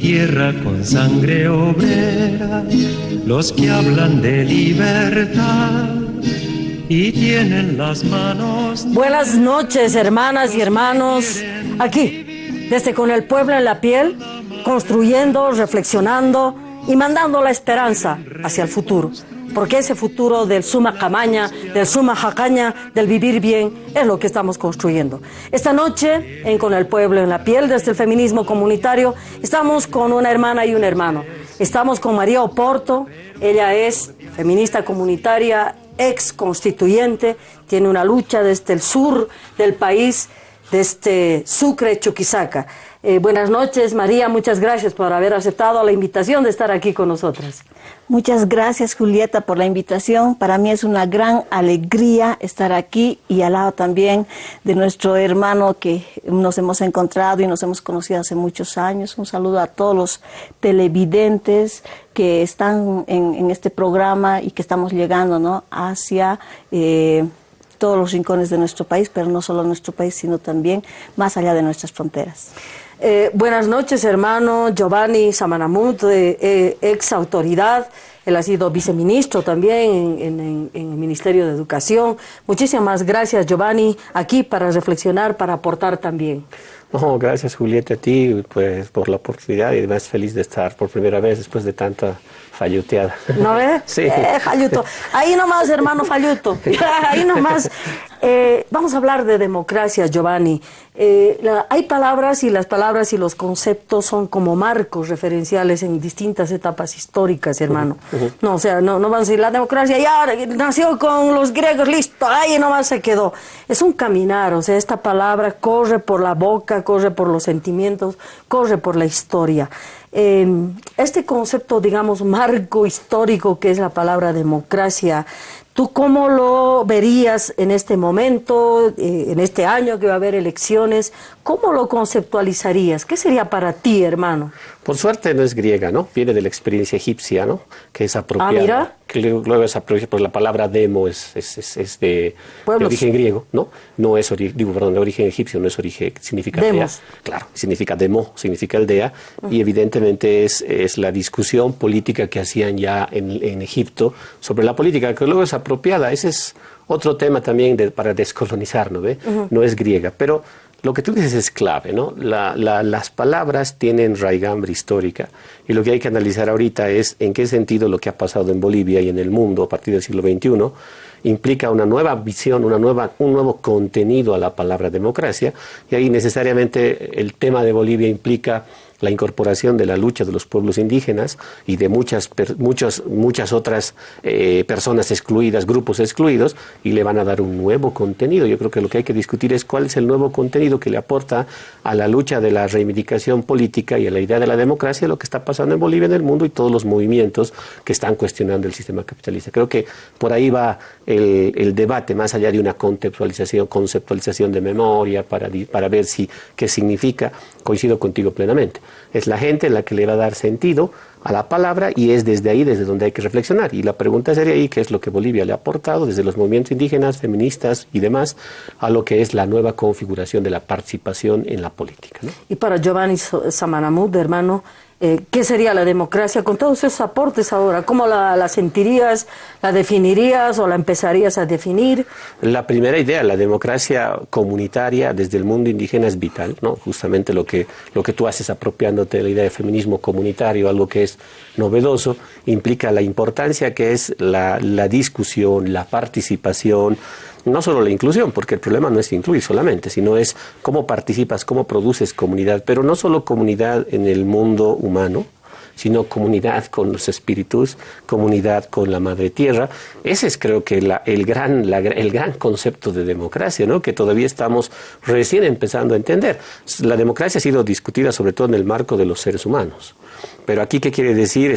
tierra con sangre obrera, los que hablan de libertad y tienen las manos... Buenas noches, hermanas y hermanos, aquí, desde Con el Pueblo en la Piel, construyendo, reflexionando y mandando la esperanza hacia el futuro. Porque ese futuro del suma camaña, del suma jacaña, del vivir bien, es lo que estamos construyendo. Esta noche, en Con el Pueblo en la Piel, desde el feminismo comunitario, estamos con una hermana y un hermano. Estamos con María Oporto, ella es feminista comunitaria, ex constituyente, tiene una lucha desde el sur del país, desde Sucre, Chuquisaca. Buenas noches, María, muchas gracias por haber aceptado la invitación de estar aquí con nosotras. Muchas gracias, Julieta, por la invitación. Para mí es una gran alegría estar aquí y al lado también de nuestro hermano que nos hemos encontrado y nos hemos conocido hace muchos años. Un saludo a todos los televidentes que están en este programa y que estamos llegando, ¿no?, hacia todos los rincones de nuestro país, pero no solo nuestro país, sino también más allá de nuestras fronteras. Buenas noches, hermano Giovanni Samanamud, ex autoridad. Él ha sido viceministro también en el Ministerio de Educación. Muchísimas gracias, Giovanni, aquí para reflexionar, para aportar también. No, gracias, Julieta, a ti pues, por la oportunidad y además feliz de estar por primera vez después de tanta falluteada. ¿No ves? Sí. Falluto. Ahí nomás, hermano Falluto. Ahí nomás. Vamos a hablar de democracia, Giovanni. Hay palabras y las palabras y los conceptos son como marcos referenciales en distintas etapas históricas, hermano. No, o sea, no van a decir la democracia ya nació con los griegos, listo, ahí nomás se quedó. Es un caminar, o sea, esta palabra corre por la boca, corre por los sentimientos, corre por la historia. Este concepto, digamos, marco histórico que es la palabra democracia, ¿tú cómo lo verías en este momento, en este año que va a haber elecciones? ¿Cómo lo conceptualizarías? ¿Qué sería para ti, hermano? Por suerte no es griega, ¿no? Viene de la experiencia egipcia, ¿no? Que es apropiada. Ah, mira. Que luego es apropiada, pero la palabra demo es de origen griego, ¿no? No es de origen egipcio, no es origen, significa Demos. aldea. Claro, significa demo, significa aldea, y evidentemente es la discusión política que hacían ya en Egipto sobre la política, que luego es apropiada. Ese es otro tema también para descolonizar, ¿no ve? No es griega, pero lo que tú dices es clave, ¿no? Las palabras tienen raigambre histórica y lo que hay que analizar ahorita es en qué sentido lo que ha pasado en Bolivia y en el mundo a partir del siglo XXI implica una nueva visión, un nuevo contenido a la palabra democracia, y ahí necesariamente el tema de Bolivia implica la incorporación de la lucha de los pueblos indígenas y de muchas otras personas excluidas, grupos excluidos, y le van a dar un nuevo contenido. Yo creo que lo que hay que discutir es cuál es el nuevo contenido que le aporta a la lucha de la reivindicación política y a la idea de la democracia lo que está pasando en Bolivia, en el mundo y todos los movimientos que están cuestionando el sistema capitalista. Creo que por ahí va el debate, más allá de una conceptualización de memoria para ver qué significa. Coincido contigo plenamente. Es la gente la que le va a dar sentido a la palabra y es desde ahí desde donde hay que reflexionar. Y la pregunta sería ahí qué es lo que Bolivia le ha aportado desde los movimientos indígenas, feministas y demás a lo que es la nueva configuración de la participación en la política, ¿no? Y para Giovanni Samanamud, hermano, ¿qué sería la democracia con todos esos aportes ahora? ¿Cómo la sentirías, la definirías o la empezarías a definir? La primera idea, la democracia comunitaria desde el mundo indígena es vital, ¿no? Justamente lo que tú haces apropiándote de la idea de feminismo comunitario, algo que es novedoso, implica la importancia que es la discusión, la participación, no solo la inclusión, porque el problema no es incluir solamente, sino es cómo participas, cómo produces comunidad, pero no solo comunidad en el mundo humano, sino comunidad con los espíritus, comunidad con la madre tierra. Ese es, creo que, el gran concepto de democracia, ¿no?, que todavía estamos recién empezando a entender. La democracia ha sido discutida sobre todo en el marco de los seres humanos. Pero aquí, ¿qué quiere decir?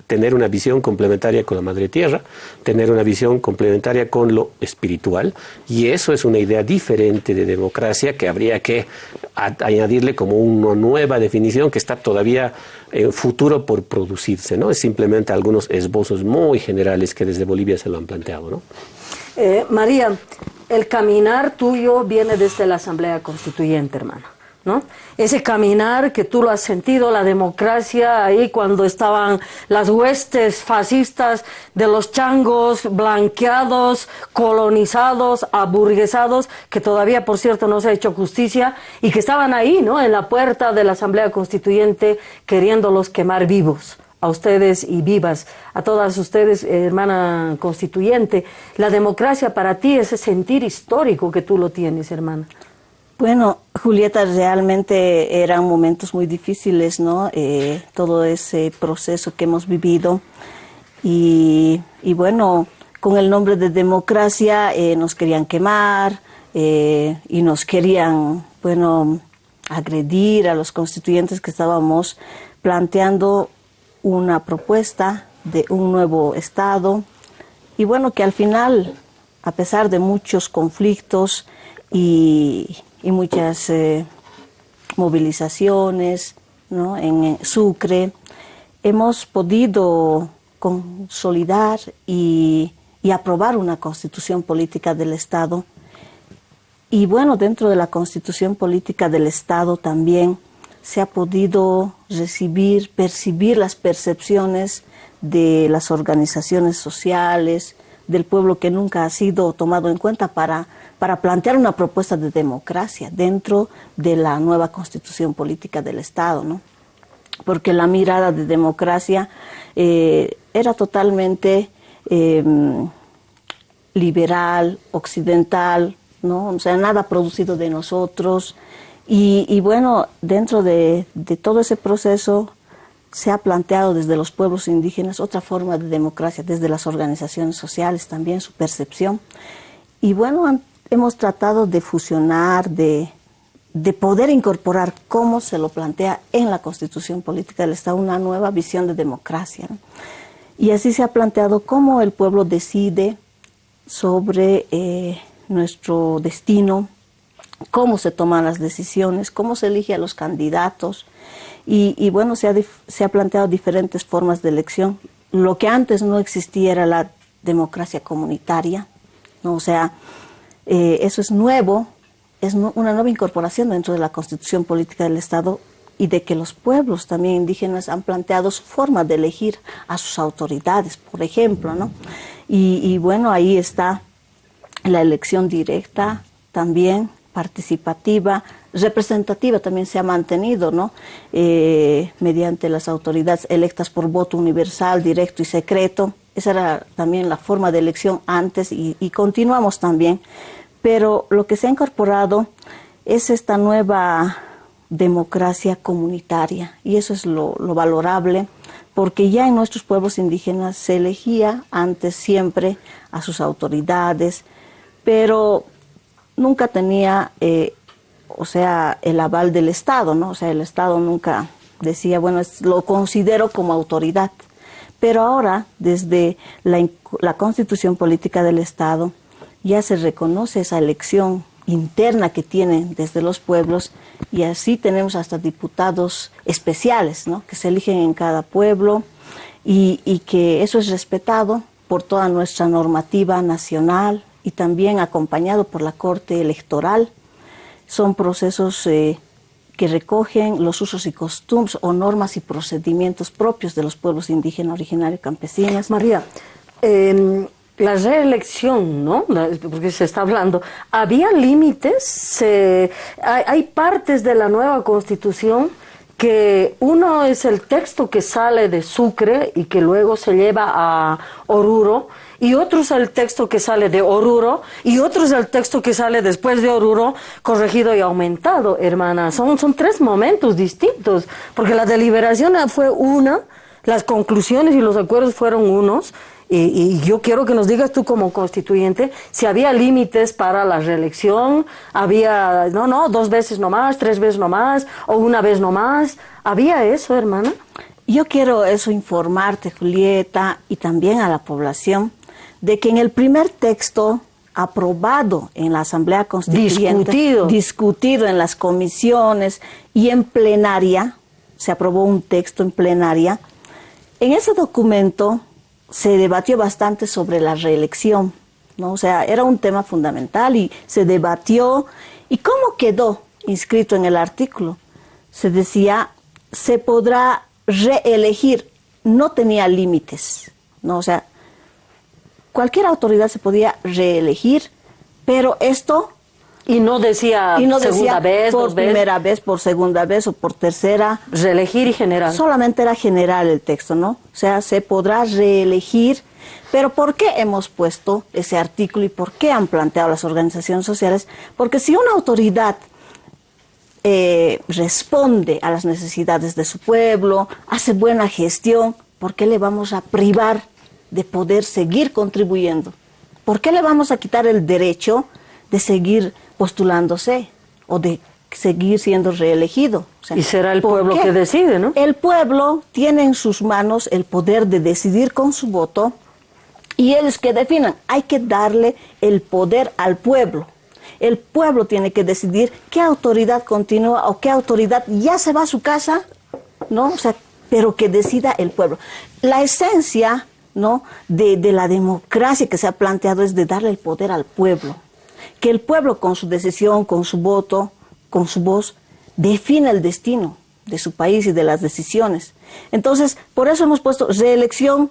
Tener una visión complementaria con la madre tierra, tener una visión complementaria con lo espiritual, y eso es una idea diferente de democracia que habría que añadirle como una nueva definición que está todavía en futuro por producirse, ¿no? Es simplemente algunos esbozos muy generales que desde Bolivia se lo han planteado, ¿no? María, el caminar tuyo viene desde la Asamblea Constituyente, hermano. ¿no? Ese caminar que tú lo has sentido, la democracia ahí cuando estaban las huestes fascistas de los changos blanqueados, colonizados, aburguesados, que todavía, por cierto, no se ha hecho justicia, y que estaban ahí, ¿no? En la puerta de la Asamblea Constituyente queriéndolos quemar vivos. A ustedes y vivas, a todas ustedes, hermana constituyente. La democracia para ti, ese sentir histórico que tú lo tienes, hermana. Bueno, Julieta, realmente eran momentos muy difíciles, ¿no? Todo ese proceso que hemos vivido y bueno, con el nombre de democracia nos querían quemar y nos querían, bueno, agredir a los constituyentes que estábamos planteando una propuesta de un nuevo Estado y bueno, que al final, a pesar de muchos conflictos y muchas movilizaciones, ¿no? En Sucre, hemos podido consolidar y aprobar una constitución política del Estado. Y bueno, dentro de la constitución política del Estado también se ha podido percibir las percepciones de las organizaciones sociales, del pueblo que nunca ha sido tomado en cuenta para plantear una propuesta de democracia dentro de la nueva constitución política del Estado, ¿no? Porque la mirada de democracia era totalmente liberal, occidental, ¿no? O sea, nada producido de nosotros. Y bueno, dentro de todo ese proceso se ha planteado desde los pueblos indígenas otra forma de democracia, desde las organizaciones sociales también, su percepción. Y bueno, hemos tratado de fusionar, de poder incorporar, como se lo plantea en la Constitución Política del Estado, una nueva visión de democracia, ¿no? Y así se ha planteado cómo el pueblo decide sobre nuestro destino, cómo se toman las decisiones, cómo se elige a los candidatos. Y bueno, se ha planteado diferentes formas de elección. Lo que antes no existía era la democracia comunitaria, ¿no? O sea, eso es nuevo, es una nueva incorporación dentro de la Constitución Política del Estado y de que los pueblos también indígenas han planteado su forma de elegir a sus autoridades, por ejemplo, ¿no? Y bueno, ahí está la elección directa también, participativa, representativa también se ha mantenido, ¿no? Mediante las autoridades electas por voto universal, directo y secreto. Esa era también la forma de elección antes y continuamos también. Pero lo que se ha incorporado es esta nueva democracia comunitaria y eso es lo valorable, porque ya en nuestros pueblos indígenas se elegía antes siempre a sus autoridades, pero nunca tenía, o sea, el aval del Estado, ¿no? O sea, el Estado nunca decía, bueno, lo considero como autoridad. Pero ahora, desde la Constitución Política del Estado, ya se reconoce esa elección interna que tienen desde los pueblos y así tenemos hasta diputados especiales, ¿no? Que se eligen en cada pueblo y que eso es respetado por toda nuestra normativa nacional y también acompañado por la Corte Electoral. Son procesos que recogen los usos y costumbres o normas y procedimientos propios de los pueblos indígenas originarios campesinos. María, la reelección, ¿no? Porque se está hablando, ¿había límites? Hay partes de la nueva Constitución que uno es el texto que sale de Sucre y que luego se lleva a Oruro, y otro es el texto que sale de Oruro, y otro es el texto que sale después de Oruro, corregido y aumentado, hermana. Son tres momentos distintos, porque la deliberación fue una, las conclusiones y los acuerdos fueron unos, y yo quiero que nos digas tú como constituyente si había límites para la reelección, había, no, 2 veces nomás, 3 veces nomás, o 1 vez nomás. ¿Había eso, hermana? Yo quiero eso informarte, Julieta, y también a la población, de que en el primer texto aprobado en la Asamblea Constituyente, discutido en las comisiones y en plenaria, se aprobó un texto en plenaria, en ese documento se debatió bastante sobre la reelección, ¿no? O sea, era un tema fundamental y se debatió. ¿Y cómo quedó inscrito en el artículo. Se decía, se podrá reelegir, no tenía límites, ¿no? O sea, cualquier autoridad se podía reelegir, pero esto... Y no decía segunda vez, por dos veces. primera vez, por segunda vez o por tercera. Reelegir y general. Solamente era general el texto, ¿no? O sea, se podrá reelegir. Pero ¿por qué hemos puesto ese artículo y por qué han planteado las organizaciones sociales? Porque si una autoridad responde a las necesidades de su pueblo, hace buena gestión, ¿por qué le vamos a privar de poder seguir contribuyendo? ¿Por qué le vamos a quitar el derecho de seguir postulándose o de seguir siendo reelegido? O sea, y será el pueblo que decide, ¿no? El pueblo tiene en sus manos el poder de decidir con su voto y ellos que definan. Hay que darle el poder al pueblo. El pueblo tiene que decidir qué autoridad continúa o qué autoridad ya se va a su casa, ¿no? O sea, pero que decida el pueblo. La esencia, ¿no?, de la democracia que se ha planteado es de darle el poder al pueblo. Que el pueblo con su decisión, con su voto, con su voz, defina el destino de su país y de las decisiones. Entonces, por eso hemos puesto reelección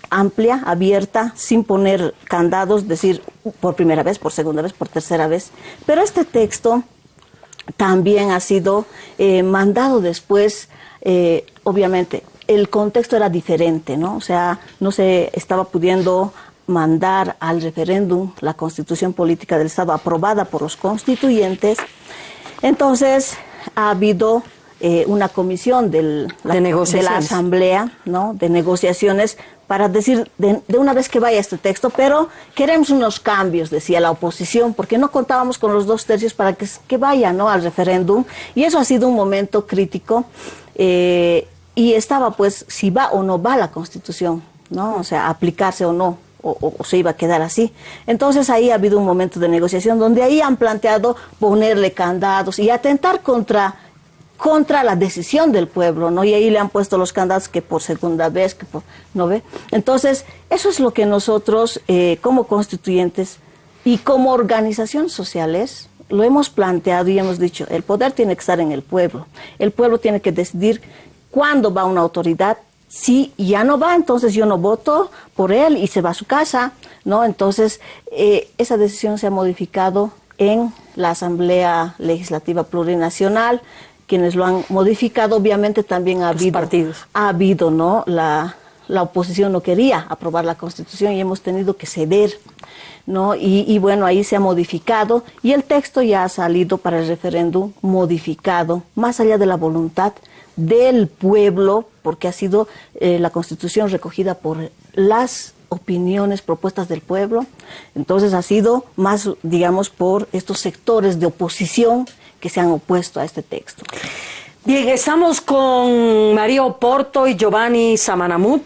amplia, abierta, sin poner candados, decir por primera vez, por segunda vez, por tercera vez. Pero este texto también ha sido mandado después, obviamente, el contexto era diferente, ¿no? O sea, no se estaba pudiendo mandar al referéndum la Constitución Política del Estado aprobada por los constituyentes. Entonces ha habido una comisión de la Asamblea, ¿no?, de negociaciones para decir de una vez que vaya este texto, pero queremos unos cambios, decía la oposición, porque no contábamos con los 2/3 para que vaya, ¿no?, al referéndum, y eso ha sido un momento crítico, y estaba pues si va o no va la Constitución, ¿no?, o sea, aplicarse o no. O se iba a quedar así. Entonces ahí ha habido un momento de negociación donde ahí han planteado ponerle candados y atentar contra la decisión del pueblo, ¿no? Y ahí le han puesto los candados que por segunda vez, que por, ¿no ve? Entonces, eso es lo que nosotros, como constituyentes y como organizaciones sociales, lo hemos planteado y hemos dicho, el poder tiene que estar en el pueblo tiene que decidir cuándo va una autoridad. Si ya no va, entonces yo no voto por él y se va a su casa, ¿no? Entonces, esa decisión se ha modificado en la Asamblea Legislativa Plurinacional. Quienes lo han modificado, obviamente también ha habido, ¿no? La oposición no quería aprobar la Constitución y hemos tenido que ceder, ¿no? Y bueno, ahí se ha modificado y el texto ya ha salido para el referéndum modificado, más allá de la voluntad del pueblo, porque ha sido la Constitución recogida por las opiniones, propuestas del pueblo. Entonces ha sido más, digamos, por estos sectores de oposición que se han opuesto a este texto. Bien, estamos con María Oporto y Giovanni Samanamut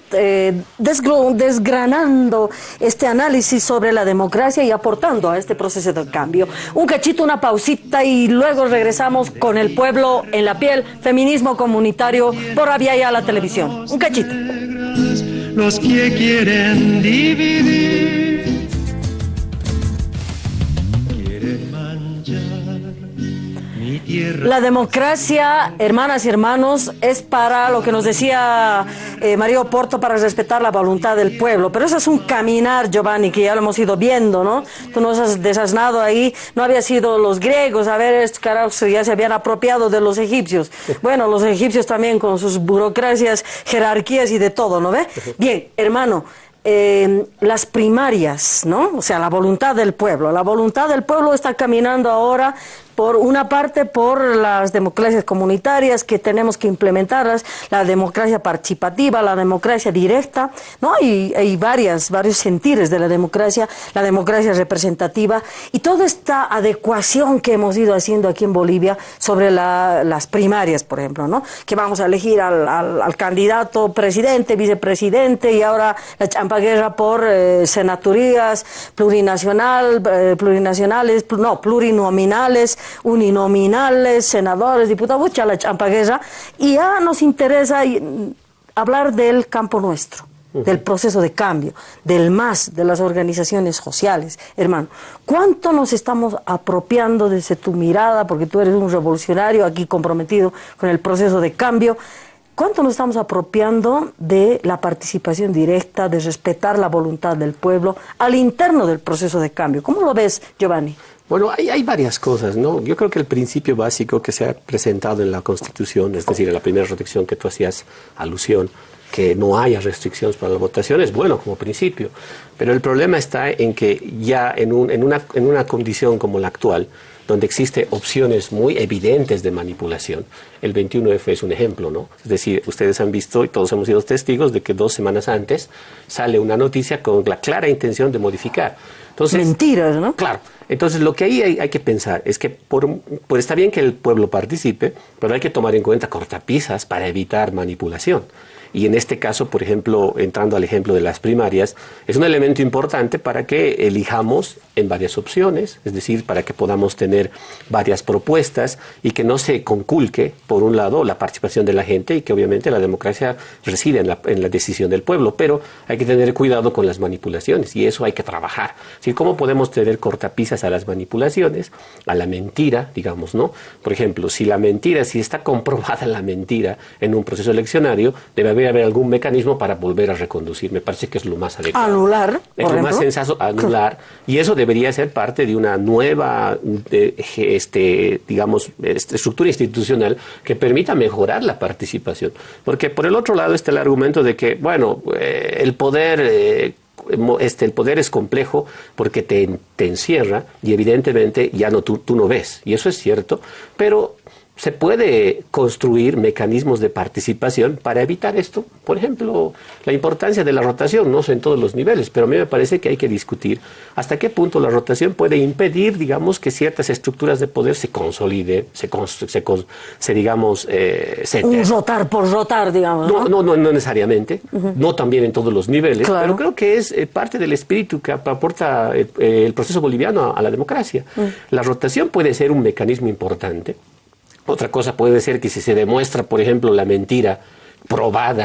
desgranando este análisis sobre la democracia y aportando a este proceso del cambio. Un cachito, una pausita y luego regresamos con El Pueblo en la Piel, feminismo comunitario por Avia la televisión. Un cachito. Los que quieren dividir, quieren manchar. La democracia, hermanas y hermanos, es para lo que nos decía María Oporto, para respetar la voluntad del pueblo. Pero eso es un caminar, Giovanni, que ya lo hemos ido viendo, ¿no? Tú nos has desasnado ahí, no había sido los griegos, a ver, estos carajos ya se habían apropiado de los egipcios. Bueno, los egipcios también con sus burocracias, jerarquías y de todo, ¿no ve? Bien, hermano. Las primarias, ¿no? O sea, la voluntad del pueblo. La voluntad del pueblo está caminando ahora, por una parte, por las democracias comunitarias que tenemos que implementarlas, la democracia participativa, la democracia directa, ¿no? Hay varios sentires de la democracia representativa y toda esta adecuación que hemos ido haciendo aquí en Bolivia sobre las primarias, por ejemplo, ¿no? Que vamos a elegir al candidato presidente, vicepresidente y ahora la champaguerra por senaturías plurinominales, uninominales, senadores, diputados, ya la champaguerra, y ya nos interesa hablar del campo nuestro, del proceso de cambio, del MAS, de las organizaciones sociales. Hermano, ¿cuánto nos estamos apropiando desde tu mirada, porque tú eres un revolucionario aquí comprometido con el proceso de cambio? ¿Cuánto nos estamos apropiando de la participación directa, de respetar la voluntad del pueblo al interno del proceso de cambio? ¿Cómo lo ves, Giovanni? Bueno, hay varias cosas, ¿no? Yo creo que el principio básico que se ha presentado en la Constitución, es decir, en la primera reflexión que tú hacías alusión, que no haya restricciones para la votación, es bueno como principio. Pero el problema está en que ya en una condición como la actual, donde existen opciones muy evidentes de manipulación. El 21F es un ejemplo, ¿no? Es decir, ustedes han visto y todos hemos sido testigos de que 2 semanas antes sale una noticia con la clara intención de modificar. Entonces, mentiras, ¿no? Claro. Entonces, lo que ahí hay que pensar es que está bien que el pueblo participe, pero hay que tomar en cuenta cortapisas para evitar manipulación. Y en este caso, por ejemplo, entrando al ejemplo de las primarias, es un elemento importante para que elijamos en varias opciones, es decir, para que podamos tener varias propuestas y que no se conculque, por un lado, la participación de la gente y que obviamente la democracia reside en la decisión del pueblo, pero hay que tener cuidado con las manipulaciones y eso hay que trabajar. Es decir, ¿cómo podemos tener cortapisas a las manipulaciones, a la mentira, digamos, ¿no? Por ejemplo, si está comprobada la mentira en un proceso eleccionario, debe haber algún mecanismo para volver a reconducir. Me parece que es lo más adecuado. Anular, es lo más sensato, anular. Y eso debería ser parte de una nueva, estructura institucional que permita mejorar la participación. Porque por el otro lado está el argumento de que, bueno, el poder es complejo porque te encierra y evidentemente ya tú no ves. Y eso es cierto, pero se puede construir mecanismos de participación para evitar esto. Por ejemplo, la importancia de la rotación, no sé en todos los niveles, pero a mí me parece que hay que discutir hasta qué punto la rotación puede impedir, digamos, que ciertas estructuras de poder se consoliden, un rotar por rotar, digamos. No necesariamente, no también en todos los niveles, claro. Pero creo que es parte del espíritu que aporta el proceso boliviano a la democracia. La rotación puede ser un mecanismo importante. Otra cosa puede ser que si se demuestra, por ejemplo, la mentira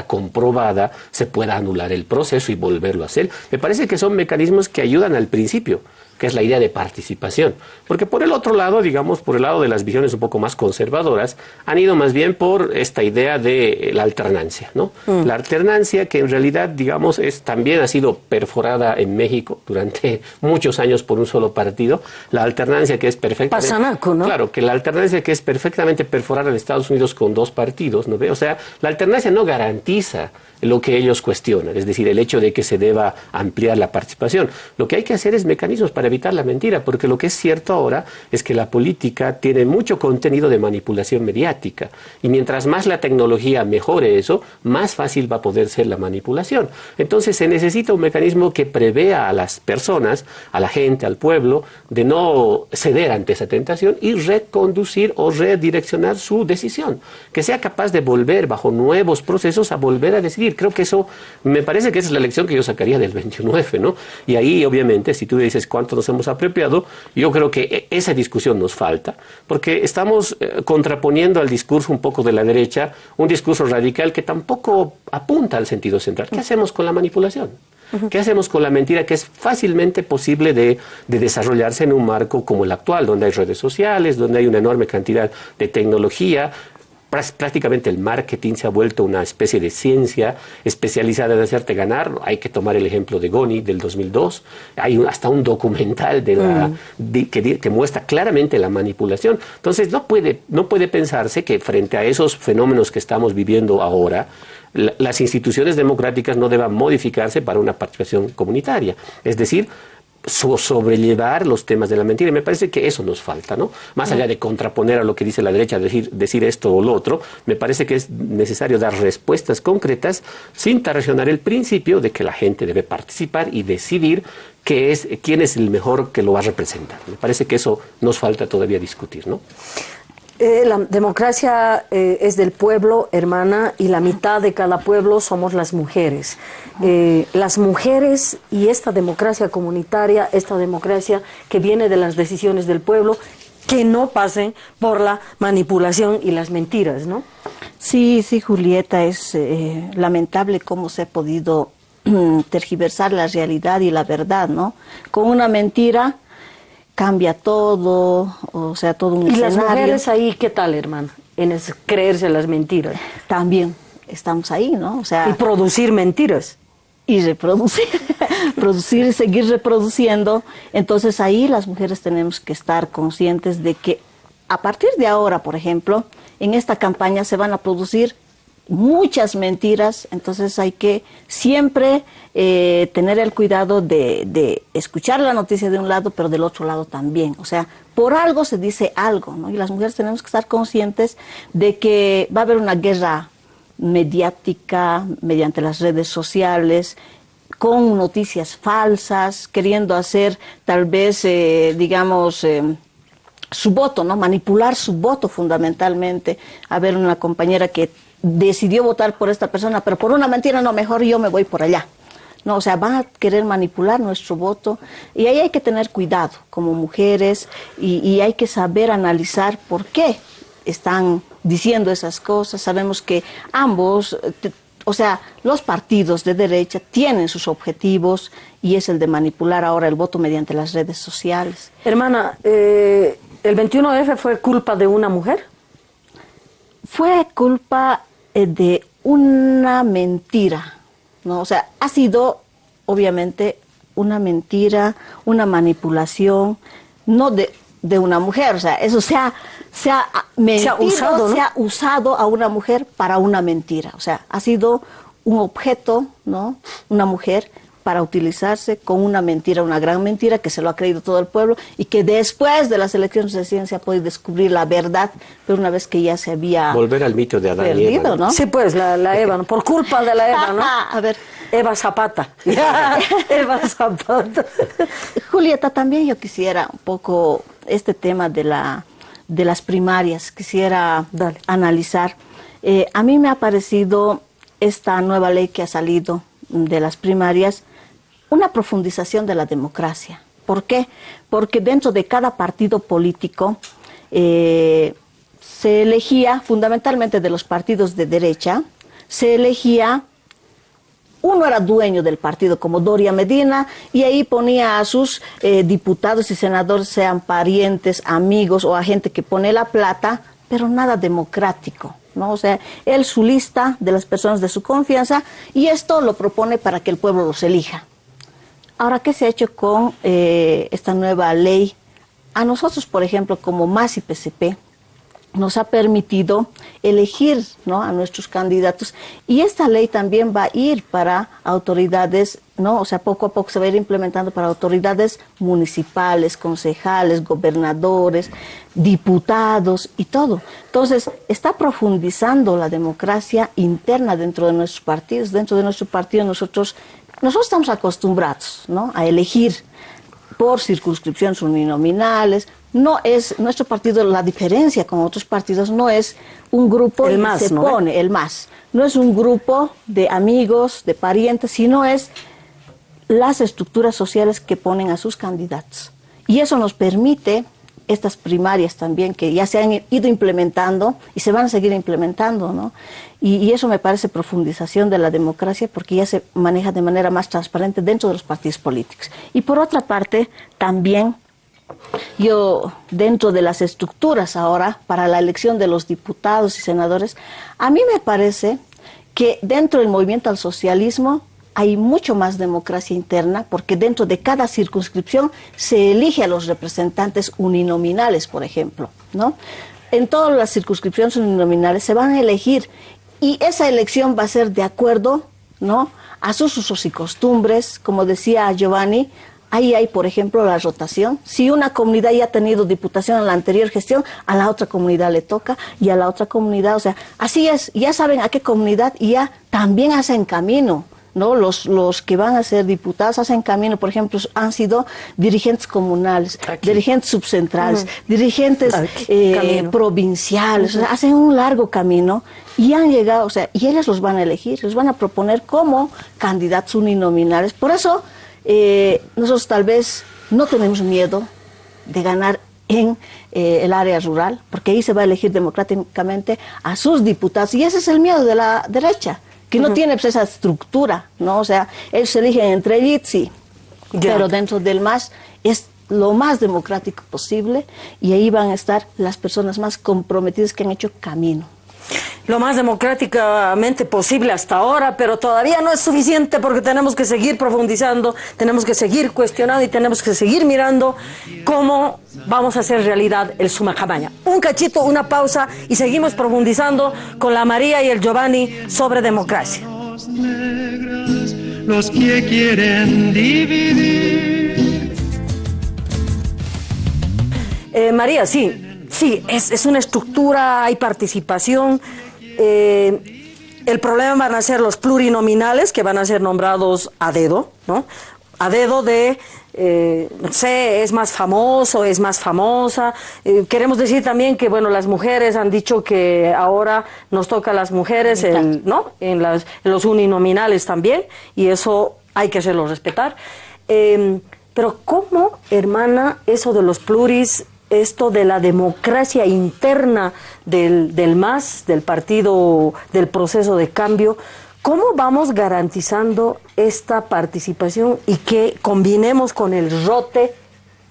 comprobada, se pueda anular el proceso y volverlo a hacer. Me parece que son mecanismos que ayudan al principio, que es la idea de participación. Porque por el otro lado, digamos, por el lado de las visiones un poco más conservadoras, han ido más bien por esta idea de la alternancia, ¿no? La alternancia que en realidad, digamos, también ha sido perforada en México durante muchos años por un solo partido. La alternancia que es perfectamente... Pasanaco, ¿no? Claro, que la alternancia que es perfectamente perforada en Estados Unidos con 2 partidos, ¿no ve? O sea, la alternancia no garantiza lo que ellos cuestionan, es decir, el hecho de que se deba ampliar la participación. Lo que hay que hacer es mecanismos para evitar la mentira, porque lo que es cierto ahora es que la política tiene mucho contenido de manipulación mediática, y mientras más la tecnología mejore eso, más fácil va a poder ser la manipulación. Entonces se necesita un mecanismo que prevea a las personas, a la gente, al pueblo, de no ceder ante esa tentación y reconducir o redireccionar su decisión, que sea capaz de volver bajo nuevos procesos a volver a decidir. Creo que eso, me parece que esa es la lección que yo sacaría del 21F, ¿no? Y ahí, obviamente, si tú dices cuánto nos hemos apropiado, yo creo que esa discusión nos falta, porque estamos contraponiendo al discurso un poco de la derecha, un discurso radical que tampoco apunta al sentido central. ¿Qué hacemos con la manipulación? ¿Qué hacemos con la mentira que es fácilmente posible de desarrollarse en un marco como el actual, donde hay redes sociales, donde hay una enorme cantidad de tecnología? Prácticamente el marketing se ha vuelto una especie de ciencia especializada en hacerte ganar. Hay que tomar el ejemplo de Goni del 2002. Hay hasta un documental que muestra claramente la manipulación. Entonces no puede pensarse que frente a esos fenómenos que estamos viviendo ahora, las instituciones democráticas no deban modificarse para una participación comunitaria. Es decir, sobrellevar los temas de la mentira. Y me parece que eso nos falta, ¿no? Más allá de contraponer a lo que dice la derecha, decir esto o lo otro, me parece que es necesario dar respuestas concretas sin traicionar el principio de que la gente debe participar y decidir quién es el mejor que lo va a representar. Me parece que eso nos falta todavía discutir, ¿no? La democracia es del pueblo, hermana, y la mitad de cada pueblo somos las mujeres. Las mujeres y esta democracia comunitaria, esta democracia que viene de las decisiones del pueblo, que no pasen por la manipulación y las mentiras, ¿no? Sí, Julieta, es lamentable cómo se ha podido tergiversar la realidad y la verdad, ¿no? Con una mentira cambia todo, o sea, todo un escenario. ¿Y las mujeres ahí qué tal, hermana? En creerse las mentiras. También estamos ahí, ¿no? O sea, Y producir mentiras. y reproducir, producir y seguir reproduciendo. Entonces ahí las mujeres tenemos que estar conscientes de que a partir de ahora, por ejemplo, en esta campaña se van a producir muchas mentiras, entonces hay que siempre tener el cuidado de escuchar la noticia de un lado, pero del otro lado también. O sea, por algo se dice algo, ¿no? Y las mujeres tenemos que estar conscientes de que va a haber una guerra mediática mediante las redes sociales, con noticias falsas, queriendo hacer tal vez, su voto, ¿no? Manipular su voto fundamentalmente. A ver, una compañera que decidió votar por esta persona, pero por una mentira, no, mejor yo me voy por allá. No, o sea, van a querer manipular nuestro voto y ahí hay que tener cuidado como mujeres y hay que saber analizar por qué están diciendo esas cosas. Sabemos que ambos, o sea, los partidos de derecha tienen sus objetivos y es el de manipular ahora el voto mediante las redes sociales. Hermana, ¿el 21F fue culpa de una mujer? Fue culpa de una mentira, ¿no? O sea, ha sido obviamente una mentira, una manipulación, no de una mujer, o sea, eso se ha mentido, se ha usado a una mujer para una mentira, o sea, ha sido un objeto, ¿no? Una mujer para utilizarse con una mentira, una gran mentira que se lo ha creído todo el pueblo y que después de las elecciones recién se ha podido descubrir la verdad, pero una vez que ya se había volver al mito de Adán perdido, y Eva, ¿no? Sí, pues, la Eva, ¿no? Por culpa de la Eva, ¿no? A ver, Eva Zapata. Eva Zapata. Julieta, también yo quisiera un poco este tema de las primarias, quisiera analizar. A mí me ha parecido esta nueva ley que ha salido de las primarias una profundización de la democracia. ¿Por qué? Porque dentro de cada partido político se elegía, fundamentalmente de los partidos de derecha, se elegía, uno era dueño del partido como Doria Medina y ahí ponía a sus diputados y senadores, sean parientes, amigos o a gente que pone la plata, pero nada democrático, ¿no? O sea, él su lista de las personas de su confianza y esto lo propone para que el pueblo los elija. Ahora, ¿qué se ha hecho con esta nueva ley? A nosotros, por ejemplo, como MAS y PCP, nos ha permitido elegir, ¿no?, a nuestros candidatos y esta ley también va a ir para autoridades, ¿no? O sea, poco a poco se va a ir implementando para autoridades municipales, concejales, gobernadores, diputados y todo. Entonces, está profundizando la democracia interna dentro de nuestros partidos. Dentro de nuestro partido nosotros estamos acostumbrados, ¿no?, a elegir por circunscripciones uninominales. No es nuestro partido, la diferencia con otros partidos no es un grupo el que MAS, se ¿no? pone, el MAS. No es un grupo de amigos, de parientes, sino es las estructuras sociales que ponen a sus candidatos. Y eso nos permite estas primarias también, que ya se han ido implementando y se van a seguir implementando, ¿no? Y eso me parece profundización de la democracia porque ya se maneja de manera más transparente dentro de los partidos políticos. Y por otra parte, también yo, dentro de las estructuras ahora para la elección de los diputados y senadores, a mí me parece que dentro del movimiento al socialismo hay mucho más democracia interna porque dentro de cada circunscripción se elige a los representantes uninominales, por ejemplo, ¿no? En todas las circunscripciones uninominales se van a elegir y esa elección va a ser de acuerdo, ¿no?, a sus usos y costumbres. Como decía Giovanni, ahí hay, por ejemplo, la rotación. Si una comunidad ya ha tenido diputación en la anterior gestión, a la otra comunidad le toca y a la otra comunidad, o sea, así es, ya saben a qué comunidad y ya también hacen camino, ¿no? Los que van a ser diputados hacen camino, por ejemplo, han sido dirigentes comunales, dirigentes subcentrales, dirigentes provinciales, o sea, hacen un largo camino y han llegado, o sea, y ellos los van a elegir, los van a proponer como candidatos uninominales. Por eso nosotros tal vez no tenemos miedo de ganar en el área rural, porque ahí se va a elegir democráticamente a sus diputados, y ese es el miedo de la derecha, que no tiene pues, esa estructura, ¿no? O sea, ellos se eligen entre ellos, sí, pero dentro del MAS es lo más democrático posible y ahí van a estar las personas más comprometidas que han hecho camino. Lo más democráticamente posible hasta ahora, pero todavía no es suficiente porque tenemos que seguir profundizando, tenemos que seguir cuestionando y tenemos que seguir mirando cómo vamos a hacer realidad el Suma Cabaña. Un cachito, una pausa y seguimos profundizando con la María y el Giovanni sobre democracia. Negras, los que quieren dividir. María, sí, es una estructura, hay participación. El problema van a ser los plurinominales que van a ser nombrados a dedo, ¿no? A dedo de, no sé, es más famoso, es más famosa. Queremos decir también que, bueno, las mujeres han dicho que ahora nos toca a las mujeres, ¿no? En los uninominales también, y eso hay que hacerlo respetar. Pero ¿cómo, hermana, eso de los pluris, esto de la democracia interna del MAS, del partido, del proceso de cambio, cómo vamos garantizando esta participación y que combinemos con el rote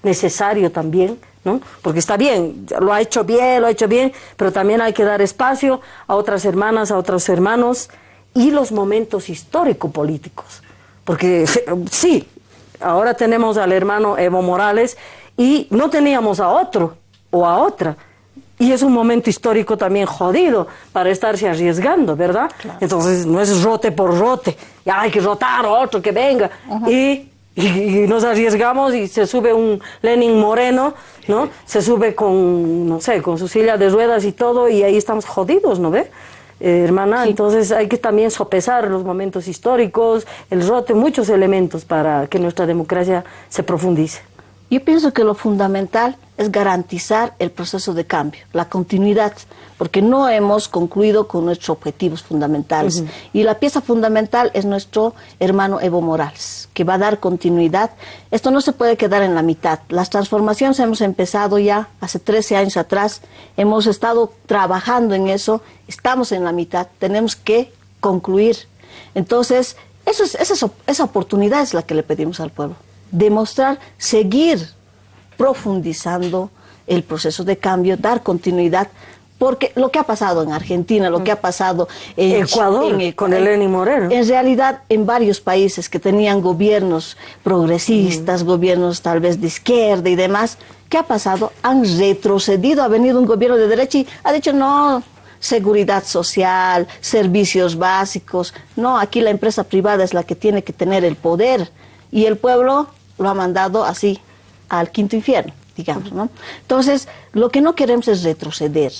necesario también, ¿no? Porque está bien, lo ha hecho bien, pero también hay que dar espacio a otras hermanas, a otros hermanos y los momentos histórico-políticos. Porque sí, ahora tenemos al hermano Evo Morales y no teníamos a otro o a otra. Y es un momento histórico también jodido para estarse arriesgando, ¿verdad? Claro. Entonces no es rote por rote, ya hay que rotar a otro que venga. Y nos arriesgamos y se sube un Lenin Moreno, ¿no? Se sube con, no sé, con su silla de ruedas y todo, y ahí estamos jodidos, ¿no ve? Hermana, sí. Entonces hay que también sopesar los momentos históricos, el rote, muchos elementos para que nuestra democracia se profundice. Yo pienso que lo fundamental es garantizar el proceso de cambio, la continuidad, porque no hemos concluido con nuestros objetivos fundamentales. Y la pieza fundamental es nuestro hermano Evo Morales, que va a dar continuidad. Esto no se puede quedar en la mitad. Las transformaciones hemos empezado ya hace 13 años atrás, hemos estado trabajando en eso, estamos en la mitad, tenemos que concluir. Entonces, esa oportunidad es la que le pedimos al pueblo. Demostrar, seguir profundizando el proceso de cambio, dar continuidad, porque lo que ha pasado en Argentina, lo que ha pasado en Ecuador, con el Lenin Moreno. En realidad, en varios países que tenían gobiernos progresistas, gobiernos tal vez de izquierda y demás, ¿qué ha pasado? Han retrocedido, ha venido un gobierno de derecha y ha dicho no, seguridad social, servicios básicos, no, aquí la empresa privada es la que tiene que tener el poder y el pueblo lo ha mandado así, al quinto infierno, digamos, ¿no? Entonces, lo que no queremos es retroceder,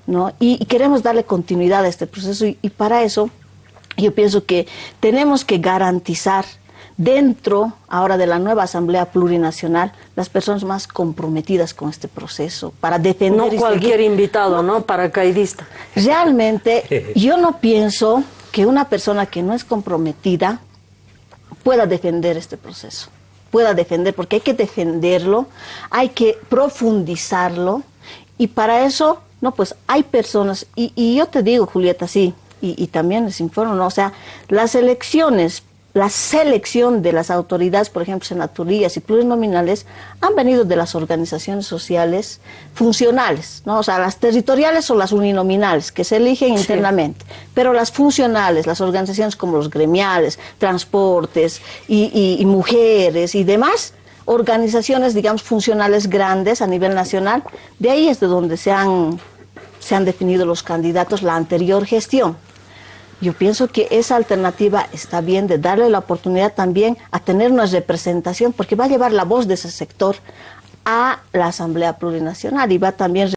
¿no? Y queremos darle continuidad a este proceso y para eso yo pienso que tenemos que garantizar dentro ahora de la nueva Asamblea Plurinacional las personas más comprometidas con este proceso, para defender... No cualquier invitado, ¿no? Paracaidista. Realmente, yo no pienso que una persona que no es comprometida pueda defender este proceso. Porque hay que defenderlo, hay que profundizarlo y para eso, no, pues hay personas, y yo te digo, Julieta, sí, y también les informo, ¿no? O sea, las elecciones, la selección de las autoridades, por ejemplo, senaturías y plurinominales, han venido de las organizaciones sociales funcionales, ¿no? O sea, las territoriales o las uninominales, que se eligen internamente, pero las funcionales, las organizaciones como los gremiales, transportes y mujeres y demás, organizaciones, digamos, funcionales grandes a nivel nacional, de ahí es de donde se han definido los candidatos la anterior gestión. Yo pienso que esa alternativa está bien, de darle la oportunidad también a tener una representación, porque va a llevar la voz de ese sector a la Asamblea Plurinacional y va a también